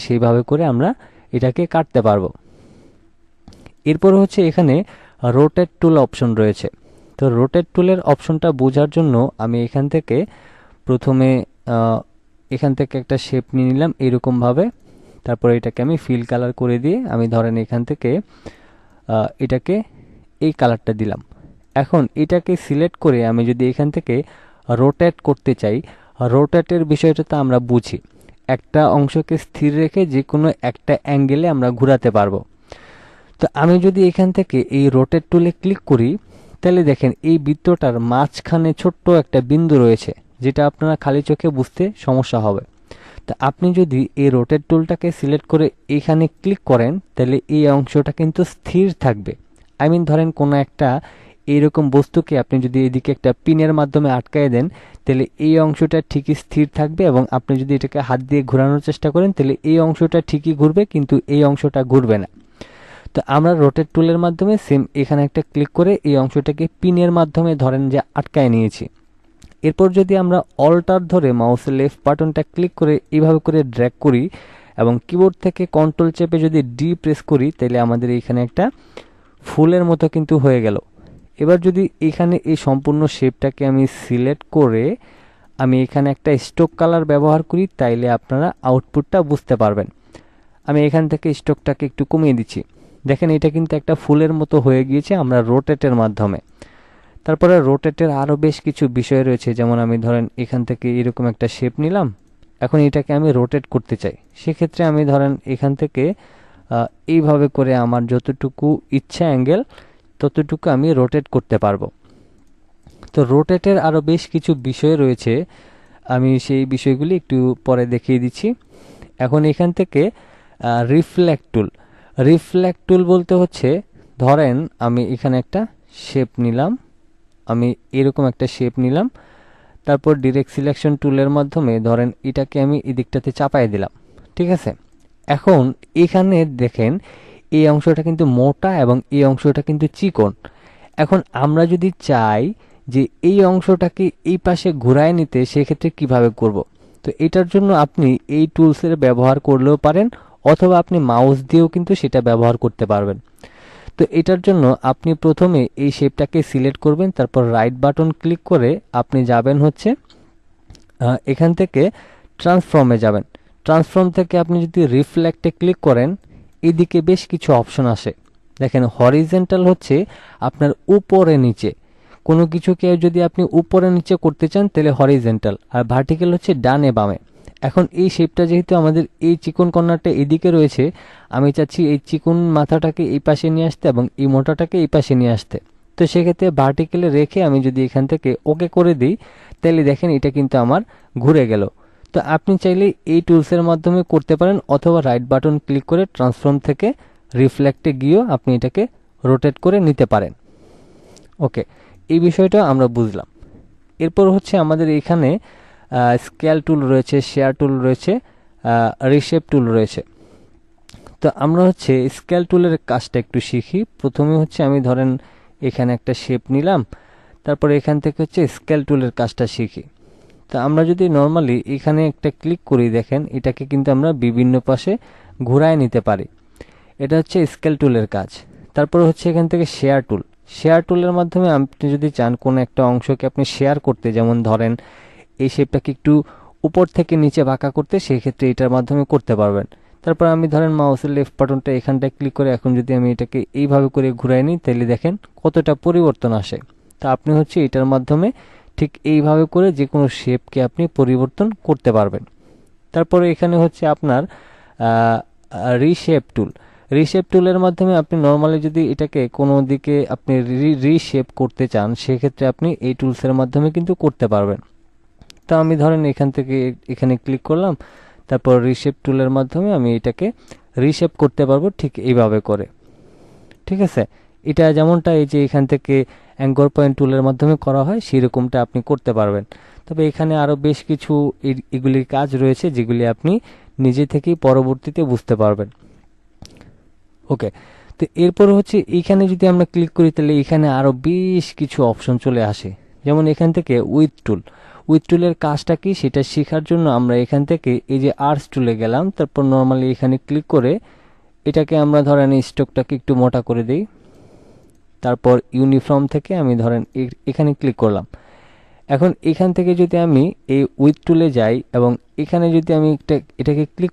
সেইভাবে করে আমরা এটাকে কাটতে পারবো। এরপর হচ্ছে এখানে রোটেট টুল অপশন রয়েছে। তো রোটেট টুলের অপশনটা বোঝার জন্য আমি এখান থেকে প্রথমে এখান থেকে একটা শেপ নিয়ে নিলাম এরকমভাবে। তারপরে এটাকে আমি ফিল কালার করে দিয়ে আমি ধরেন এখান থেকে এটাকে এই কালারটা দিলাম। এখন এটাকে সিলেক্ট করে আমি যদি এখান থেকে রোটেট করতে চাই, রোটেটের বিষয়টা তো আমরা বুঝি, একটা অংশকে স্থির রেখে যে কোনো একটা অ্যাঙ্গেলে আমরা ঘোরাতে পারবো। তো আমি যদি এখান থেকে এই রোটেট টুলে ক্লিক করি, তাহলে দেখেন এই বৃত্তটার মাঝখানে ছোট্ট একটা বিন্দু রয়েছে, যেটা আপনারা খালি চোখে বুঝতে সমস্যা হবে। তো আপনি যদি এই রোটেট টুলটাকে সিলেক্ট করে এখানে ক্লিক করেন, তাহলে এই অংশটা কিন্তু স্থির থাকবে। ধরেন কোনো একটা এইরকম বস্তুকে আপনি যদি এদিকে একটা পিনের মাধ্যমে আটকায় দেন, তাহলে এই অংশটা ঠিকই স্থির থাকবে, এবং আপনি যদি এটাকে হাত দিয়ে ঘোরানোর চেষ্টা করেন, তাহলে এই অংশটা ঠিকই ঘুরবে, কিন্তু এই অংশটা ঘুরবে না। তো আমরা রোটেট টুলের মাধ্যমে সেম এখানে একটা ক্লিক করে এই অংশটাকে পিনের মাধ্যমে ধরেন যে আটকায় নিয়েছি। এরপর যদি আমরা অল্টার ধরে মাউসের লেফট বাটনটা ক্লিক করে এইভাবে করে ড্র্যাগ করি এবং কিবোর্ড থেকে কন্ট্রোল চেপে যদি ডি প্রেস করি, তাহলে আমাদের এখানে একটা ফুলের মতো কিন্তু হয়ে গেল। এবার যদি এখানে এই সম্পূর্ণ শেপটাকে আমি সিলেক্ট করে আমি এখানে একটা স্ট্রোক কালার ব্যবহার করি, তাইলে আপনারা আউটপুটটা বুঝতে পারবেন। আমি এখান থেকে স্ট্রোকটাকে একটু কমিয়ে দিচ্ছি। দেখেন এটা কিন্তু একটা ফুলের মতো হয়ে গিয়েছে আমরা রোটেটের মাধ্যমে। তারপরে রোটেটের আরও বেশ কিছু বিষয় রয়েছে, যেমন আমি ধরেন এখান থেকে এরকম একটা শেপ নিলাম, এখন এটাকে আমি রোটেট করতে চাই। সেক্ষেত্রে আমি ধরেন এখান থেকে এইভাবে করে আমার যতটুকু ইচ্ছা অ্যাঙ্গেল ততটুকু আমি রোটেট করতে পারবো। তো রোটেটের আরও বেশ কিছু বিষয় রয়েছে, আমি সেই বিষয়গুলি একটু পরে দেখিয়ে দিচ্ছি। এখন এখান থেকে রিফ্লেক্ট টুল, রিফ্লেক্ট টুল বলতে হচ্ছে ধরেন আমি এখানে একটা শেপ নিলাম, আমি এরকম একটা শেপ নিলাম, তারপর ডিরেক্ট সিলেকশন টুলের মাধ্যমে ধরেন এটাকে আমি এদিকটাতে চাপাই দিলাম, ঠিক আছে। এখন এখানে দেখেন এই অংশটা কিন্তু মোটা এবং এই অংশটা কিন্তু চিকন। এখন আমরা যদি চাই যে এই অংশটাকে এই পাশে ঘুরায় নিতে, সেক্ষেত্রে কিভাবে করব? তো এটার জন্য আপনি এই টুলসের ব্যবহার করলেও পারেন, অথবা আপনি মাউস দিয়েও কিন্তু সেটা ব্যবহার করতে পারবেন। তো এটার জন্য আপনি প্রথমে এই শেপটাকে সিলেক্ট করবেন, তারপর রাইট বাটন ক্লিক করে আপনি যাবেন হচ্ছে এখান থেকে ট্রান্সফর্মে যাবেন। ট্রান্সফর্ম থেকে আপনি যদি রিফ্লেক্টে ক্লিক করেন, এদিকে বেশ কিছু অপশন আসে। দেখেন হরিজেন্টাল হচ্ছে আপনার উপরে নিচে, কোনো কিছুকে যদি আপনি উপরে নিচে করতে চান তাহলে হরিজেন্টাল, আর ভার্টিক্যাল হচ্ছে ডানে বামে। এখন এই শেপটা যেহেতু আমাদের এই চিকন কর্নারটা এদিকে রয়েছে, আমি চাচ্ছি এই চিকন মাথাটাকে এই পাশে নিয়ে আসতে এবং এই মোটাটাকে এই পাশে নিয়ে আসতে। তো সেক্ষেত্রে ভার্টিক্যালে রেখে আমি যদি এখান থেকে ওকে করে দিই, তাহলে দেখেন এটা কিন্তু আমার ঘুরে গেল। তো আপনি চাইলে এই টুলসের মাধ্যমে করতে পারেন, অথবা রাইট বাটন ক্লিক করে ট্রান্সফর্ম থেকে রিফ্লেক্টে গিয়েও আপনি এটাকে রোটেট করে নিতে পারেন। ওকে, এই বিষয়টা আমরা বুঝলাম। এরপর হচ্ছে আমাদের এখানে স্কেল টুল রয়েছে, শেয়ার টুল রয়েছে, রিশেপ টুল রয়েছে। তো আমরা হচ্ছে স্কেল টুলের কাজটা একটু শিখি। প্রথমে হচ্ছে আমি ধরেন এখানে একটা শেপ নিলাম, তারপর এখান থেকে হচ্ছে স্কেল টুলের কাজটা শিখি। তো আমরা যদি নর্মালি এখানে একটা ক্লিক করি, দেখেন এটাকে কিন্তু আমরা বিভিন্ন পাশে ঘুরায় নিতে পারি। এটা হচ্ছে স্কেল টুলের কাজ। তারপর হচ্ছে এখান থেকে শেয়ার টুল, শেয়ার টুলের মাধ্যমে আপনি যদি চান কোনো একটা অংশকে আপনি শেয়ার করতে, যেমন ধরেন এই শেপটাকে একটু উপর থেকে নিচে বাঁকা করতে, সেই ক্ষেত্রে এটার মাধ্যমে করতে পারবেন। তারপর আমি ধরেন মাউসের লেফট বাটনটা এখানটায় ক্লিক করে এখন যদি আমি এটাকে এইভাবে করে ঘুরাই নিই, তাহলে দেখেন কতটা পরিবর্তন আসে। তা আপনি হচ্ছে এটার মাধ্যমে ঠিক এইভাবে করে যে কোনো শেপকে আপনি পরিবর্তন করতে পারবেন। তারপরে এখানে হচ্ছে আপনার রিশেপ টুল, রিশেপ টুলের মাধ্যমে আপনি নর্মালি যদি এটাকে কোনো দিকে আপনি রিশেপ করতে চান, সেক্ষেত্রে আপনি এই টুলসের মাধ্যমে কিন্তু করতে পারবেন। তো আমি ধরেন এখান থেকে এখানে ক্লিক করলাম, তারপর রিশেপ টুলের মাধ্যমে আমি এটাকে রিশেপ করতে পারবো ঠিক এইভাবে করে, ঠিক আছে। এটা যেমনটা এই যে এখান থেকে অ্যাঙ্কর পয়েন্ট টুলের মাধ্যমে করা হয়, সেরকমটা আপনি করতে পারবেন। তবে এখানে আরও বেশ কিছু এগুলির কাজ রয়েছে, যেগুলি আপনি নিজে থেকেই পরবর্তীতে বুঝতে পারবেন। ওকে, তো এরপর হচ্ছে এইখানে যদি আমরা ক্লিক করি, তাহলে এখানে আরও বেশ কিছু অপশন চলে আসে। যেমন এখান থেকে উইথ টুল, উইথ টুলের কাজটা কি সেটা শেখার জন্য আমরা এখান থেকে এই যে আর্টস টুলে গেলাম, তারপর নর্মালি এখানে ক্লিক করে এটাকে আমরা ধরেন স্ট্রোকটাকে একটু মোটা করে দিই। তারপর ইউনিফর্ম থেকে আমি ধরেন এখানে ক্লিক করলাম। এখন এখান থেকে যদি আমি এই উইথ টুলে যাই এবং এখানে যদি আমি এটাকে ক্লিক